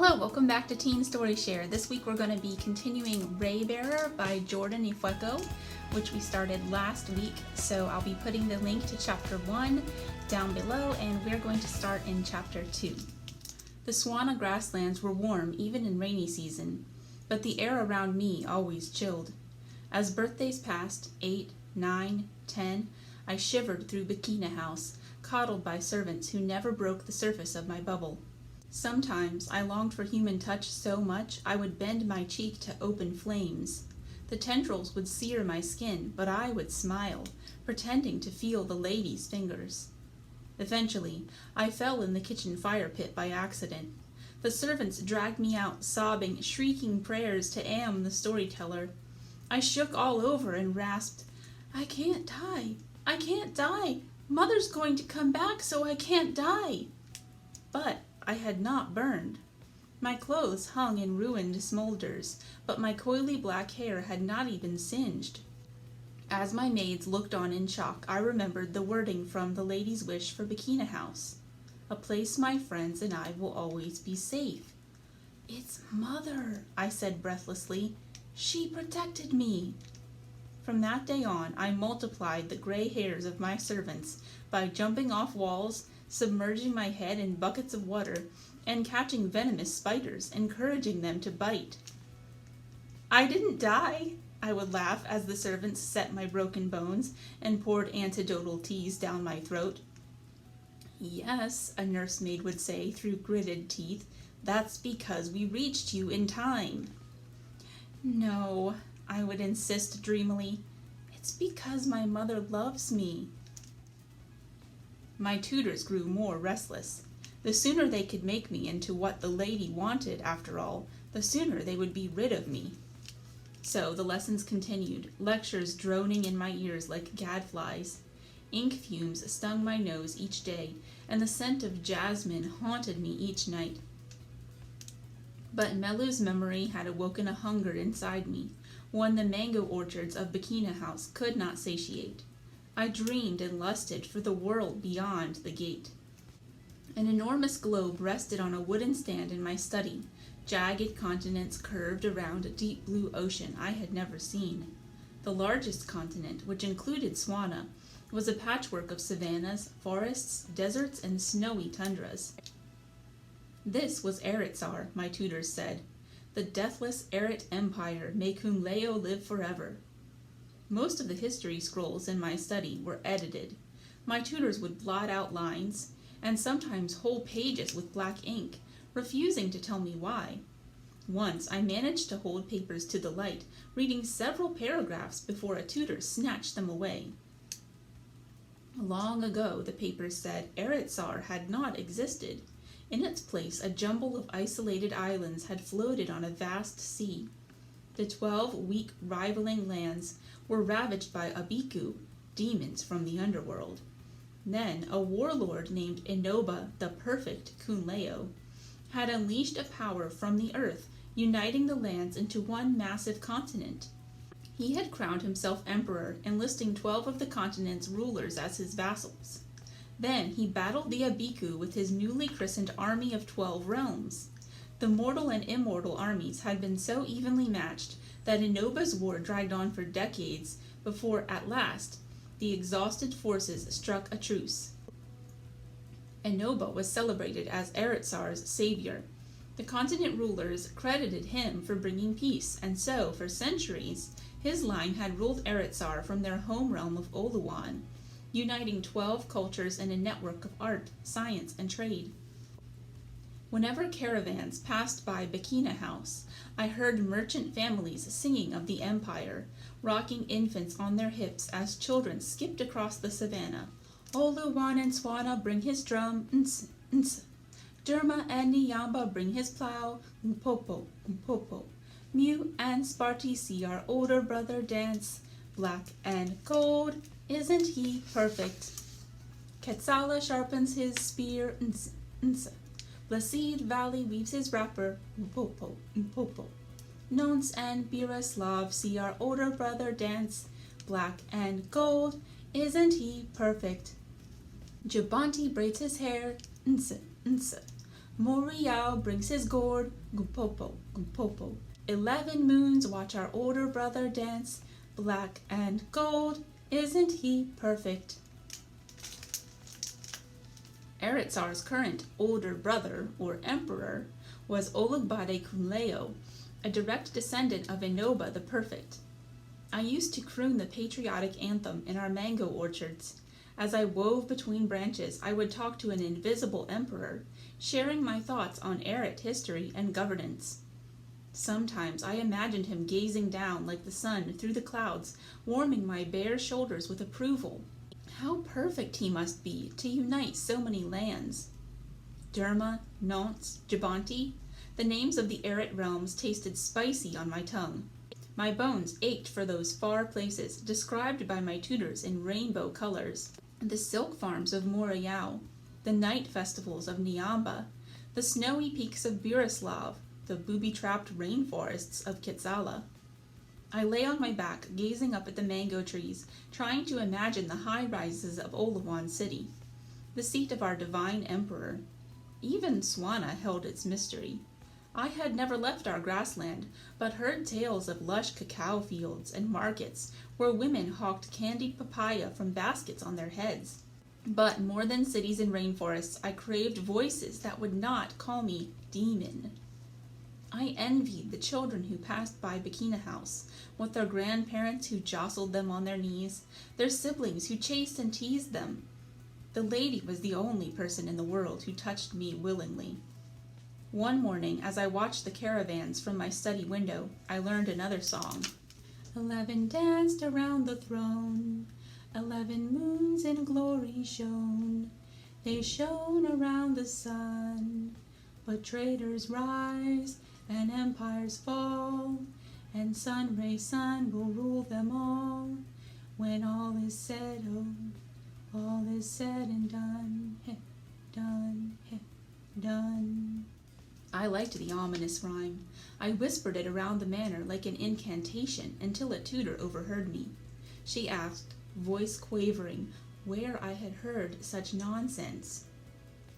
Hello, welcome back to Teen Story Share. This week we're going to be continuing Raybearer by Jordan Ifueko, which we started last week. So I'll be putting the link to chapter 1 down below, and we're going to start in chapter 2. The Swana grasslands were warm even in rainy season, but the air around me always chilled. As birthdays passed, 8, 9, 10, I shivered through Bikina House, coddled by servants who never broke the surface of my bubble. Sometimes I longed for human touch so much I would bend my cheek to open flames. The tendrils would sear my skin, but I would smile, pretending to feel the lady's fingers. Eventually, I fell in the kitchen fire pit by accident. The servants dragged me out, sobbing, shrieking prayers to Am, the storyteller. I shook all over and rasped, "I can't die. I can't die. Mother's going to come back, so I can't die." But I had not burned. My clothes hung in ruined smolders, but my coily black hair had not even singed. As my maids looked on in shock, I remembered the wording from the lady's wish for Bikina House. A place my friends and I will always be safe. "It's Mother," I said breathlessly. "She protected me." From that day on, I multiplied the gray hairs of my servants by jumping off walls, submerging my head in buckets of water, and catching venomous spiders, encouraging them to bite. "I didn't die," I would laugh as the servants set my broken bones and poured antidotal teas down my throat. "Yes," a nursemaid would say through gritted teeth, "that's because we reached you in time." "No," I would insist dreamily, "it's because my mother loves me." My tutors grew more restless. The sooner they could make me into what the lady wanted, after all, the sooner they would be rid of me. So the lessons continued, lectures droning in my ears like gadflies. Ink fumes stung my nose each day, and the scent of jasmine haunted me each night. But Melu's memory had awoken a hunger inside me, one the mango orchards of Bikina House could not satiate. I dreamed and lusted for the world beyond the gate. An enormous globe rested on a wooden stand in my study. Jagged continents curved around a deep blue ocean I had never seen. The largest continent, which included Swana, was a patchwork of savannas, forests, deserts, and snowy tundras. This was Eretzar, my tutors said. The deathless Eret Empire, may Kunleo live forever. Most of the history scrolls in my study were edited. My tutors would blot out lines, and sometimes whole pages with black ink, refusing to tell me why. Once I managed to hold papers to the light, reading several paragraphs before a tutor snatched them away. Long ago, the papers said, Eretzar had not existed. In its place, a jumble of isolated islands had floated on a vast sea. The 12 weak rivaling lands were ravaged by Abiku, demons from the underworld. Then a warlord named Enoba, the perfect Kunleo, had unleashed a power from the earth, uniting the lands into one massive continent. He had crowned himself emperor, enlisting 12 of the continent's rulers as his vassals. Then he battled the Abiku with his newly christened army of 12 realms. The mortal and immortal armies had been so evenly matched that Enoba's war dragged on for decades before, at last, the exhausted forces struck a truce. Enoba was celebrated as Eretzar's savior. The continent rulers credited him for bringing peace, and so, for centuries, his line had ruled Eretzar from their home realm of Oluwan, uniting 12 cultures in a network of art, science, and trade. Whenever caravans passed by Bikina House, I heard merchant families singing of the empire, rocking infants on their hips as children skipped across the savannah. Oluwan and Swana bring his drum, ns, ns. Derma and Nyamba bring his plow, mpopo, mpopo. Mew and Sparty see our older brother dance. Black and gold, isn't he perfect? Quetzala sharpens his spear, ns, ns. Placide Valley weaves his wrapper, mpopo, mpopo. Nons and Biraslav see our older brother dance. Black and gold, isn't he perfect? Jabanti braids his hair, nsa, nsa. Moriao brings his gourd, Gumpopo, Gumpopo. 11 moons watch our older brother dance, black and gold, isn't he perfect? Eritsar's current older brother, or emperor, was Olugbade Kunleo, a direct descendant of Enoba the Perfect. I used to croon the patriotic anthem in our mango orchards. As I wove between branches, I would talk to an invisible emperor, sharing my thoughts on Erit history and governance. Sometimes I imagined him gazing down like the sun through the clouds, warming my bare shoulders with approval. How perfect he must be to unite so many lands. Derma, Nantes, Jabanti, the names of the Erit realms tasted spicy on my tongue. My bones ached for those far places, described by my tutors in rainbow colors. The silk farms of Moriao, the night festivals of Niamba, the snowy peaks of Burislav, the booby-trapped rainforests of Kitsala. I lay on my back, gazing up at the mango trees, trying to imagine the high rises of Olawan City, the seat of our divine emperor. Even Swana held its mystery. I had never left our grassland, but heard tales of lush cacao fields and markets where women hawked candied papaya from baskets on their heads. But more than cities and rainforests, I craved voices that would not call me demon. I envied the children who passed by Bikina House, with their grandparents who jostled them on their knees, their siblings who chased and teased them. The lady was the only person in the world who touched me willingly. One morning, as I watched the caravans from my study window, I learned another song. 11 danced around the throne, 11 moons in glory shone. They shone around the sun, but traitors rise and empires fall, and Sunray Sun will rule them all. When all is said, oh, all is said and done, done, done. I liked the ominous rhyme. I whispered it around the manor like an incantation until a tutor overheard me. She asked, voice quavering, where I had heard such nonsense.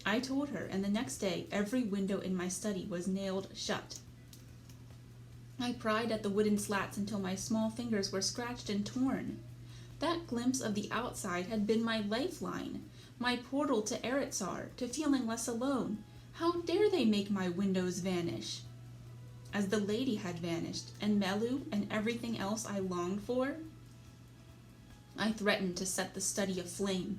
I told her, and the next day every window in my study was nailed shut. I pried at the wooden slats until my small fingers were scratched and torn. That glimpse of the outside had been my lifeline, my portal to Eritsar, to feeling less alone. How dare they make my windows vanish? As the lady had vanished, and Melu and everything else I longed for, I threatened to set the study aflame.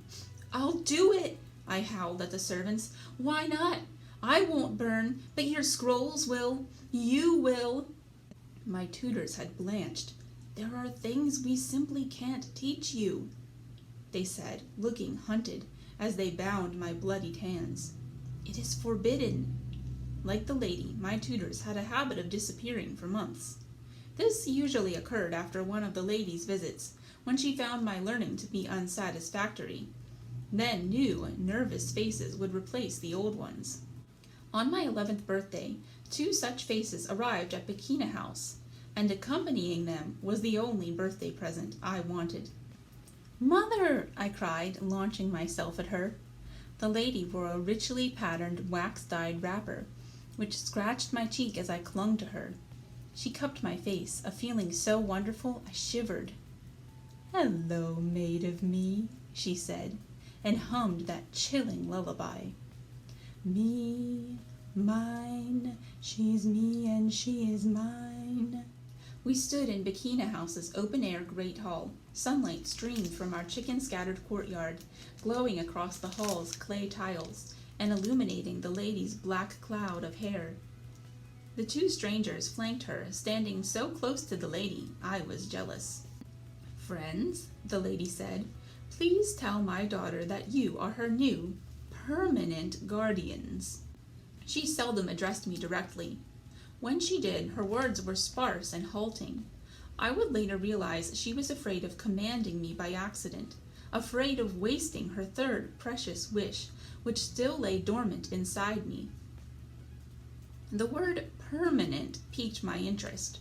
I'll do it, I howled at the servants. Why not? I won't burn, but your scrolls will. You will. My tutors had blanched. There are things we simply can't teach you, they said, looking hunted as they bound my bloodied hands. It is forbidden. Like the lady, my tutors had a habit of disappearing for months. This usually occurred after one of the lady's visits, when she found my learning to be unsatisfactory. Then new, nervous faces would replace the old ones. On my 11th birthday, 2 such faces arrived at Bikina House, and accompanying them was the only birthday present I wanted. Mother, I cried, launching myself at her. The lady wore a richly patterned wax-dyed wrapper, which scratched my cheek as I clung to her. She cupped my face, a feeling so wonderful I shivered. Hello, maid of me, she said, and hummed that chilling lullaby. Me, mine, she's me and she is mine. We stood in Bikina House's open-air great hall. Sunlight streamed from our chicken-scattered courtyard, glowing across the hall's clay tiles and illuminating the lady's black cloud of hair. The 2 strangers flanked her, standing so close to the lady, I was jealous. Friends, the lady said, please tell my daughter that you are her new, permanent guardians. She seldom addressed me directly. When she did, her words were sparse and halting. I would later realize she was afraid of commanding me by accident, afraid of wasting her 3rd precious wish, which still lay dormant inside me. The word permanent piqued my interest.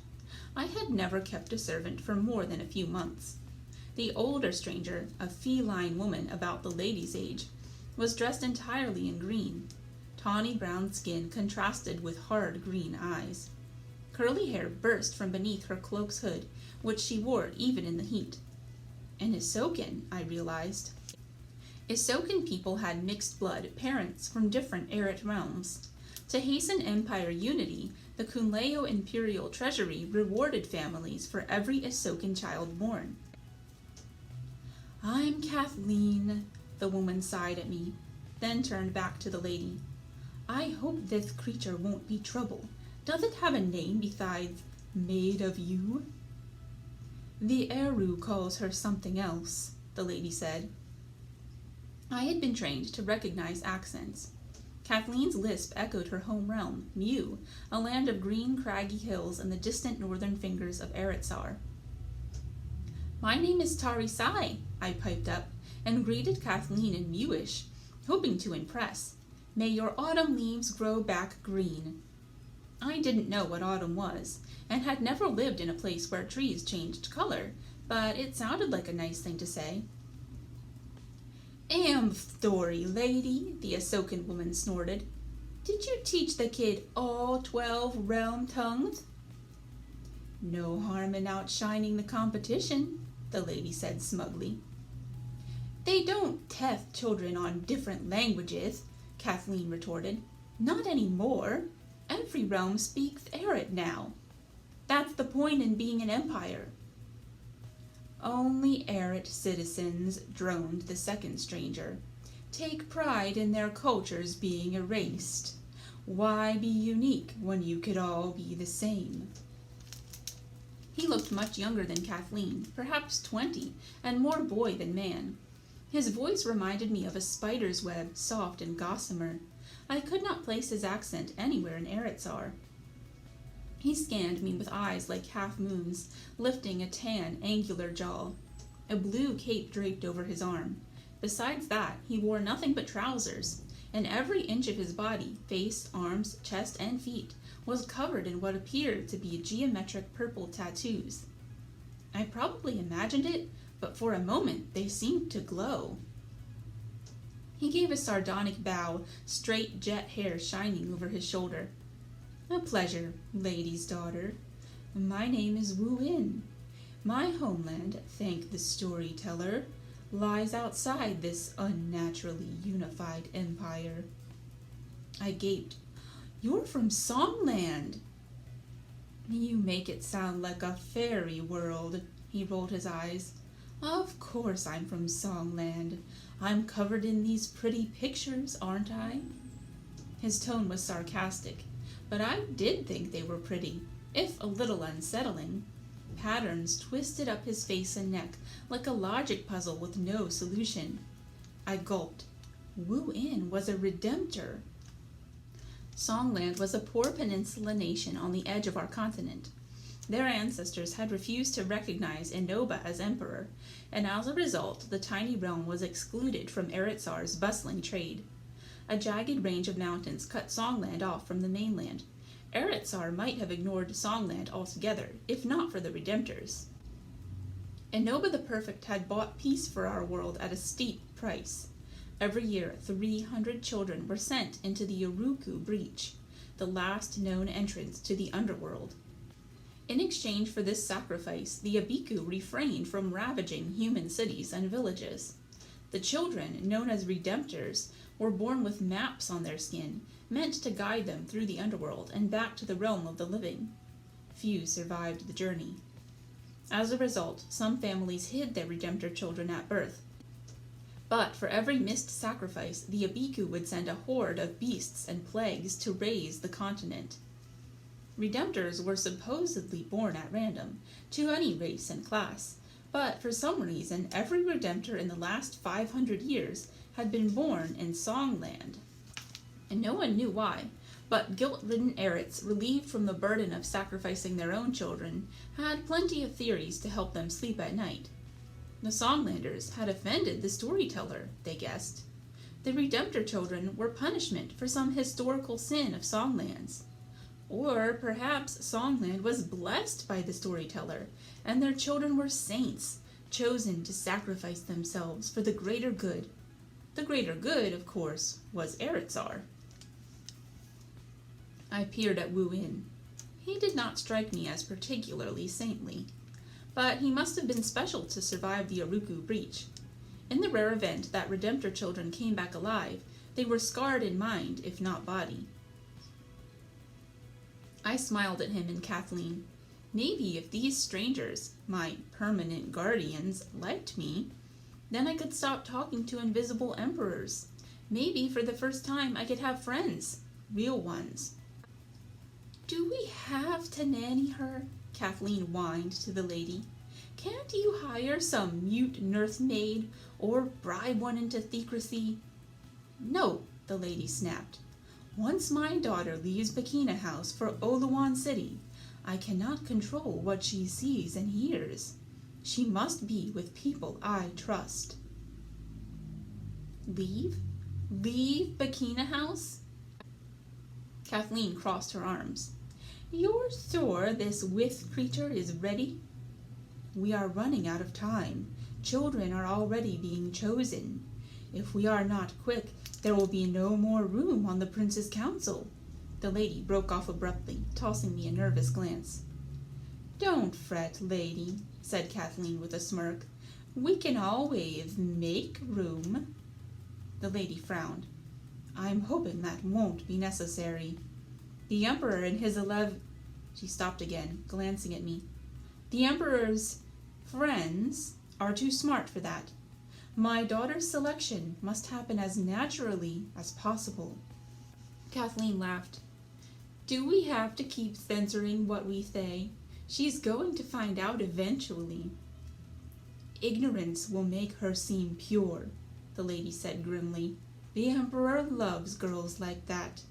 I had never kept a servant for more than a few months. The older stranger, a feline woman about the lady's age, was dressed entirely in green. Tawny brown skin contrasted with hard green eyes. Curly hair burst from beneath her cloak's hood, which she wore even in the heat. An Isokan, I realized. Isokan people had mixed blood parents from different Eret realms. To hasten empire unity, the Kunleo Imperial Treasury rewarded families for every Isokan child born. "I'm Kathleen," the woman sighed at me, then turned back to the lady. "I hope this creature won't be trouble. Does it have a name besides Maid of You?" "The Eru calls her something else," the lady said. I had been trained to recognize accents. Kathleen's lisp echoed her home realm, Mu, a land of green, craggy hills and the distant northern fingers of Eretzar. "My name is Tarisai," I piped up, and greeted Kathleen in Muish, hoping to impress. "May your autumn leaves grow back green." I didn't know what autumn was, and had never lived in a place where trees changed color, but it sounded like a nice thing to say. "Story, lady," the Ahsokan woman snorted. "Did you teach the kid all 12 realm tongues?" "No harm in outshining the competition," the lady said smugly. "They don't test children on different languages," Kathleen retorted. "Not anymore. Every realm speaks Eret now. That's the point in being an empire." "Only Eret citizens," droned the second stranger. "Take pride in their cultures being erased. Why be unique when you could all be the same?" He looked much younger than Kathleen, perhaps 20, and more boy than man. His voice reminded me of a spider's web, soft and gossamer. I could not place his accent anywhere in Eretzar. He scanned me with eyes like half-moons, lifting a tan, angular jaw. A blue cape draped over his arm. Besides that, he wore nothing but trousers, and every inch of his body, face, arms, chest, and feet, was covered in what appeared to be geometric purple tattoos. I probably imagined it, but for a moment they seemed to glow. He gave a sardonic bow, straight jet hair shining over his shoulder. "A pleasure, lady's daughter. My name is Wu-In. My homeland, thank the storyteller, lies outside this unnaturally unified empire." I gaped. "You're from Songland." "You make it sound like a fairy world," he rolled his eyes. "Of course I'm from Songland. I'm covered in these pretty pictures, aren't I?" His tone was sarcastic, but I did think they were pretty, if a little unsettling. Patterns twisted up his face and neck like a logic puzzle with no solution. I gulped. Wu-In was a redemptor. Songland was a poor peninsula nation on the edge of our continent. Their ancestors had refused to recognize Enoba as emperor, and as a result, the tiny realm was excluded from Eretzar's bustling trade. A jagged range of mountains cut Songland off from the mainland. Eretzar might have ignored Songland altogether, if not for the redemptors. Enoba the Perfect had bought peace for our world at a steep price. Every year, 300 children were sent into the Uruku Breach, the last known entrance to the underworld. In exchange for this sacrifice, the Abiku refrained from ravaging human cities and villages. The children, known as redemptors, were born with maps on their skin, meant to guide them through the underworld and back to the realm of the living. Few survived the journey. As a result, some families hid their redemptor children at birth. But for every missed sacrifice, the Abiku would send a horde of beasts and plagues to raze the continent. Redemptors were supposedly born at random, to any race and class, but for some reason every redemptor in the last 500 years had been born in Songland. And no one knew why, but guilt-ridden Erets, relieved from the burden of sacrificing their own children, had plenty of theories to help them sleep at night. The Songlanders had offended the storyteller, they guessed. The redemptor children were punishment for some historical sin of Songland's. Or perhaps Songland was blessed by the storyteller, and their children were saints, chosen to sacrifice themselves for the greater good. The greater good, of course, was Eretzar. I peered at Wu Yin. He did not strike me as particularly saintly, but he must have been special to survive the Aruku breach. In the rare event that Redemptor children came back alive, they were scarred in mind, if not body. I smiled at him and Kathleen. Maybe if these strangers, my permanent guardians, liked me, then I could stop talking to invisible emperors. Maybe for the first time I could have friends, real ones. Do we have to nanny her? Kathleen whined to the lady. Can't you hire some mute nursemaid or bribe one into theocracy? No, the lady snapped. Once my daughter leaves Bikina House for Oluwan City, I cannot control what she sees and hears. She must be with people I trust. Leave? Leave Bikina House? Kathleen crossed her arms. You're sure this With creature is ready? We are running out of time. Children are already being chosen. If we are not quick, there will be no more room on the Prince's Council. The lady broke off abruptly, tossing me a nervous glance. Don't fret, lady, said Kathleen with a smirk. We can always make room. The lady frowned. I'm hoping that won't be necessary. The Emperor and his She stopped again, glancing at me. The Emperor's friends are too smart for that. My daughter's selection must happen as naturally as possible. Kathleen laughed. Do we have to keep censoring what we say? She's going to find out eventually. Ignorance will make her seem pure, the lady said grimly. The Emperor loves girls like that.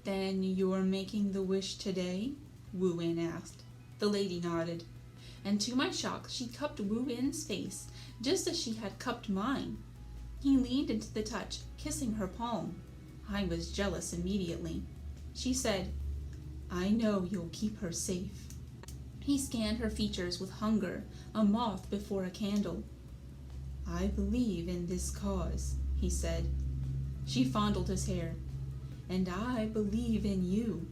Then you're making the wish today? Wu Yin asked. The lady nodded, and to my shock she cupped Wu Yin's face just as she had cupped mine. He leaned into the touch, kissing her palm. I was jealous immediately. She said, I know you'll keep her safe. He scanned her features with hunger, a moth before a candle. I believe in this cause, he said. She fondled his hair. And I believe in you.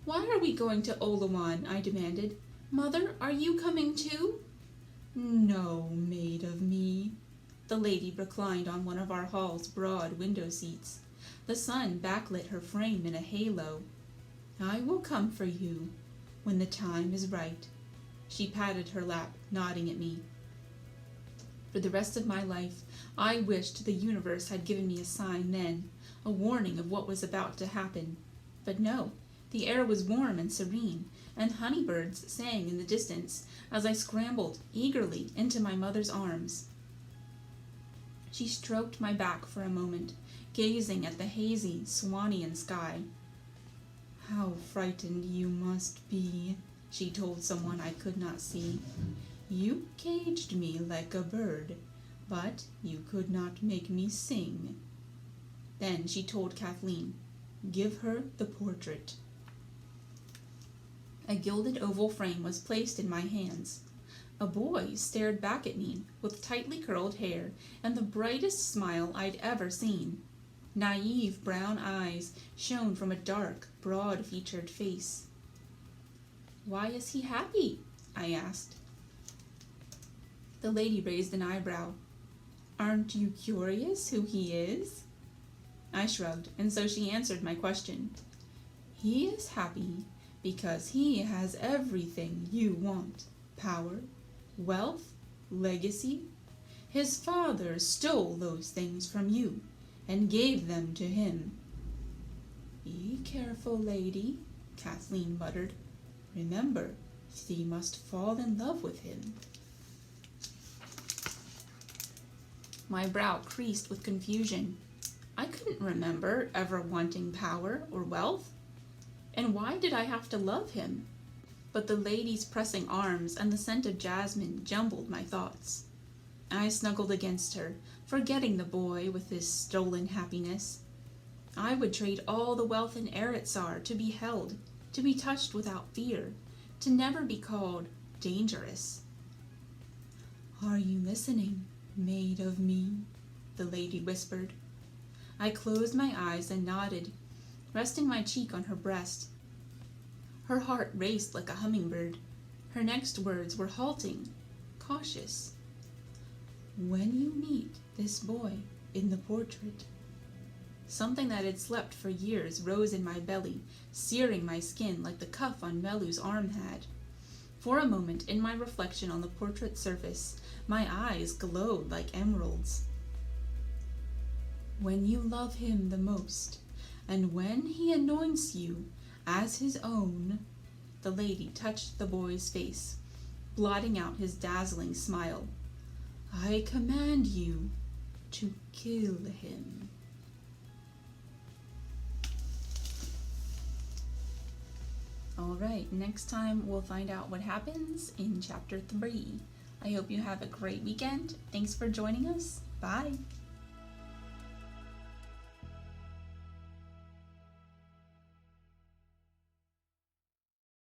Why are we going to Oluwan? I demanded. Mother, are you coming too? No, maid of me. The lady reclined on one of our hall's broad window seats. The sun backlit her frame in a halo. I will come for you when the time is right. She patted her lap, nodding at me. For the rest of my life, I wished the universe had given me a sign then, a warning of what was about to happen. But no, the air was warm and serene, and honeybirds sang in the distance as I scrambled eagerly into my mother's arms. She stroked my back for a moment, gazing at the hazy Swanian sky. How frightened you must be, she told someone I could not see. You caged me like a bird, but you could not make me sing. Then she told Kathleen, give her the portrait. A gilded oval frame was placed in my hands. A boy stared back at me with tightly curled hair and the brightest smile I'd ever seen. Naive brown eyes shone from a dark, broad-featured face. Why is he happy? I asked. The lady raised an eyebrow. Aren't you curious who he is? I shrugged, and so she answered my question. He is happy because he has everything you want. Power, wealth, legacy. His father stole those things from you and gave them to him. Be careful, lady, Kathleen muttered. Remember, thee must fall in love with him. My brow creased with confusion. I couldn't remember ever wanting power or wealth. And why did I have to love him? But the lady's pressing arms and the scent of jasmine jumbled my thoughts. I snuggled against her, forgetting the boy with his stolen happiness. I would trade all the wealth in Eretzar to be held, to be touched without fear, to never be called dangerous. Are you listening, maid of me? The lady whispered. I closed my eyes and nodded, resting my cheek on her breast. Her heart raced like a hummingbird. Her next words were halting, cautious. When you meet this boy in the portrait. Something that had slept for years rose in my belly, searing my skin like the cuff on Melu's arm had. For a moment, in my reflection on the portrait's surface, my eyes glowed like emeralds. When you love him the most, and when he anoints you as his own, the lady touched the boy's face, blotting out his dazzling smile. I command you to kill him. Alright, next time we'll find out what happens in chapter 3. I hope you have a great weekend. Thanks for joining us. Bye.